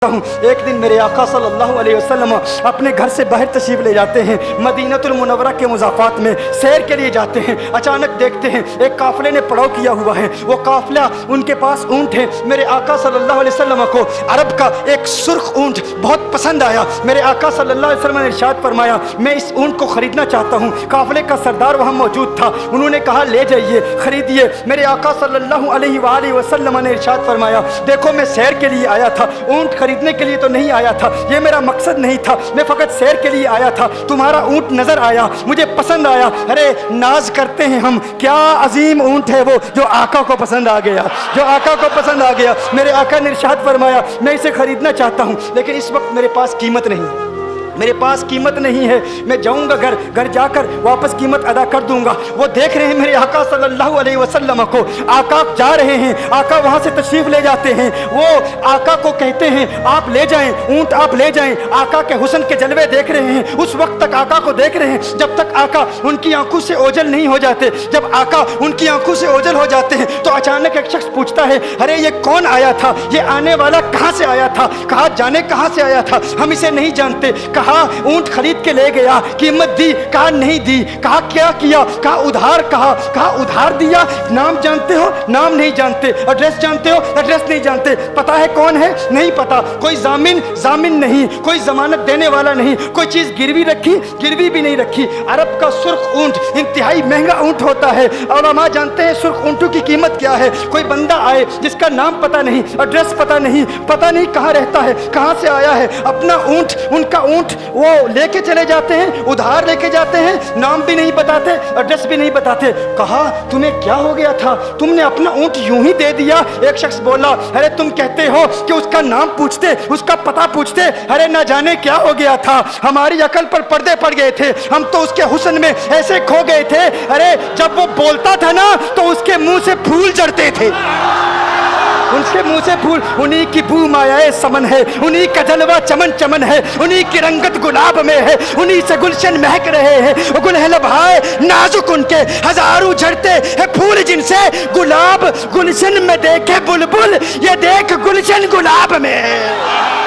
ایک دن میرے آقا صلی اللہ علیہ وسلم اپنے گھر سے باہر تشریف لے جاتے ہیں، مدینہ المنورہ کے مضافات میں سیر کے لیے جاتے ہیں۔ اچانک دیکھتے ہیں ایک قافلے نے پڑاؤ کیا ہوا ہے، وہ قافلہ ان کے پاس اونٹ ہے۔ میرے آقا صلی اللہ علیہ وسلم کو عرب کا ایک سرخ اونٹ بہت پسند آیا۔ میرے آقا صلی اللہ علیہ وسلم نے ارشاد فرمایا میں اس اونٹ کو خریدنا چاہتا ہوں۔ قافلے کا سردار وہاں موجود تھا، انہوں نے کہا لے جائیے، خریدیے۔ میرے آقا صلی اللہ علیہ وآلہ وسلم نے ارشاد فرمایا دیکھو میں سیر کے لیے آیا تھا، اونٹ خریدنے کے لیے تو نہیں آیا تھا، یہ میرا مقصد نہیں تھا، میں فقط سیر کے لیے آیا تھا۔ تمہارا اونٹ نظر آیا، مجھے پسند آیا۔ ارے ناز کرتے ہیں ہم، کیا عظیم اونٹ ہے وہ جو آقا کو پسند آ گیا، جو آقا کو پسند آ گیا۔ میرے آقا نے ارشاد فرمایا میں اسے خریدنا چاہتا ہوں لیکن اس وقت میرے پاس قیمت نہیں ہے، میرے پاس قیمت نہیں ہے، میں جاؤں گا گھر جا کر واپس قیمت ادا کر دوں گا۔ وہ دیکھ رہے ہیں میرے آقا صلی اللہ علیہ وسلم کو، آقا جا رہے ہیں، آقا وہاں سے تشریف لے جاتے ہیں۔ وہ آقا کو کہتے ہیں آپ لے جائیں اونٹ، آپ لے جائیں۔ آقا کے حسن کے جلوے دیکھ رہے ہیں، اس وقت تک آقا کو دیکھ رہے ہیں جب تک آقا ان کی آنکھوں سے اوجھل نہیں ہو جاتے۔ جب آقا ان کی آنکھوں سے اوجھل ہو جاتے ہیں تو اچانک ایک شخص پوچھتا ہے ارے یہ کون آیا تھا، یہ آنے والا کہاں سے آیا تھا؟ کہا جانے کہاں سے آیا تھا، ہم اسے نہیں جانتے۔ کہا اونٹ خرید کے لے گیا، قیمت دی؟ کہا نہیں دی۔ کہا کیا کیا؟ کہا ادھار۔ کہا ادھار دیا۔ نام جانتے ہو؟ نام نہیں جانتے۔ ایڈریس جانتے ہو؟ ایڈریس نہیں جانتے۔ پتہ ہے کون ہے؟ نہیں پتا۔ کوئی ضامن نہیں، کوئی ضمانت دینے والا نہیں، کوئی چیز گروی رکھی؟ گروی بھی نہیں رکھی۔ عرب کا سرخ اونٹ انتہائی مہنگا اونٹ ہوتا ہے، علماء جانتے ہیں سرخ اونٹوں کی قیمت کیا ہے۔ کوئی بندہ آئے جس کا نام پتہ نہیں، ایڈریس پتہ نہیں کہاں رہتا ہے، کہاں سے آیا ہے، اپنا اونٹ، ان کا اونٹ وہ لے کے چلے جاتے ہیں، ادھار لے کے جاتے ہیں، نام بھی نہیں بتاتے، ایڈریس بھی نہیں بتاتے۔ کہا تمہیں کیا ہو گیا تھا، تم نے اپنا اونٹ یوں ہی دے دیا؟ ایک شخص بولا ارے تم کہتے ہو کہ اس کا نام پوچھتے، اس کا پتہ پوچھتے، ارے نہ جانے کیا ہو گیا تھا، ہماری عقل پر پردے پڑ گئے تھے، ہم تو اس کے حسن میں ایسے کھو گئے تھے، ارے جب وہ بولتا تھا نا تو اس کے منہ سے پھول جھڑتے تھے، ان کے منہ سے پھول۔ انہی کی بو مایہ سمن ہے، انہی کا جلوہ چمن چمن ہے، انہی کی رنگت گلاب میں ہے، انہی سے گلشن مہک رہے ہیں۔ گل ہے لبھائے نازک ان کے، ہزاروں جھڑتے ہیں پھول جن سے، گلاب گلشن میں دیکھے بلبل، یہ دیکھ گلشن گلاب میں ہے،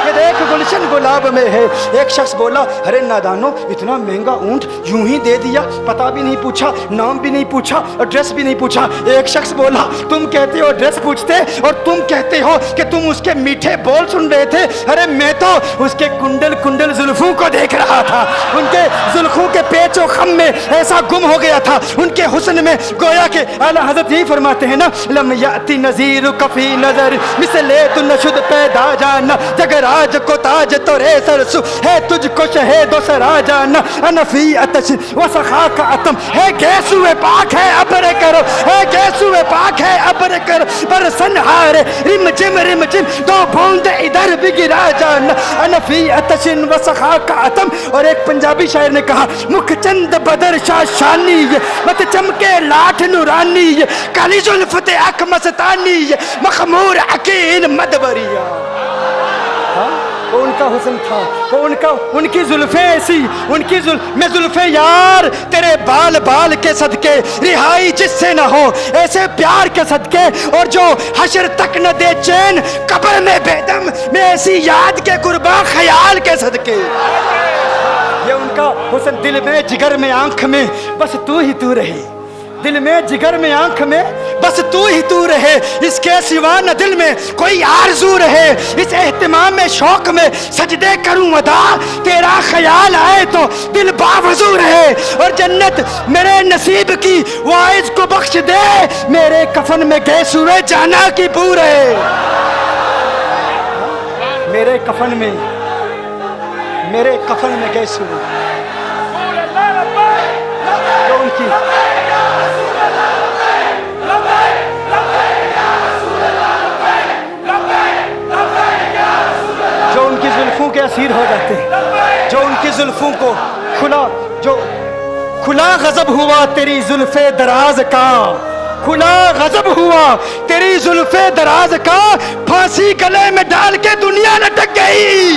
یہ دیکھ گلشن گلاب میں ہے۔ ایک شخص بولا ارے نادانو اتنا مہنگا اونٹ یوں ہی دے دیا، پتہ بھی نہیں پوچھا، نام بھی نہیں پوچھا، ایڈریس بھی نہیں پوچھا۔ ایک شخص بولا تم کہتے ہو ایڈریس پوچھتے اور تم کہتے ہو کہ تم اس کے میٹھے بول سن رہے تھے، ارے میں تو اس کے کنڈل زلفوں کو دیکھ رہا تھا، ان کے زلفوں کے پیچ و خم میں ایسا گم ہو گیا تھا، ان کے حسن میں گویا کہ اعلیٰ حضرت یہی فرماتے ہیں نا لم یاتی نذیر کفی نظر مثل تو نشد پیدا جانا، جگ راج کو تاج تو رے سرسو ہے تجھ کو شہید و سرا جانا، انفی اتش و سخا کا اتم ہے گیسو پاک ہے ابر کرو، ہے گیسو پاک ہے ابر کرو، برسن ہار رم جم دو بوند ادھر بھی گرا جانا، انفی اتشن و سخا کا اتم۔ اور ایک پنجابی شاعر نے کہا مکھ چند بدر شاہ شانی، مت چمکے لاٹھ نورانی، کالی زلفت اک مستانی، مخمور عقیل مدبریہ۔ ان کا حسن تھا، ان کی زلفیں ایسی، میں زلفیں یار تیرے بال کے صدقے، رہائی جس سے نہ ہو ایسے پیار کے صدقے، اور جو حشر تک نہ دے چین قبر میں بیدم، میں ایسی یاد کے قرباں خیال کے صدقے۔ یہ ان کا حسن، دل میں جگر میں آنکھ میں بس تو ہی تو رہے، دل میں جگر میں آنکھ میں بس تو ہی تو رہے، اس کے سوا نہ دل میں کوئی آرزو رہے، اس اہتمام میں شوق میں سجدے کروں ادا، تیرا خیال آئے تو دل باوضو رہے، اور جنت میرے نصیب کی وائز کو بخش دے، میرے کفن میں گیس ہوئے جانا کی بو رہے، میرے کفن میں گیس ہوئے جو ان کی زلفوں کے اسیر ہو جاتے ہیں، جو ان کی زلفوں کو کھلا غضب ہوا تیری زلف دراز کا، کھلا غضب ہوا تیری زلف دراز کا، پھانسی گلے میں ڈال کے دنیا لٹک گئی۔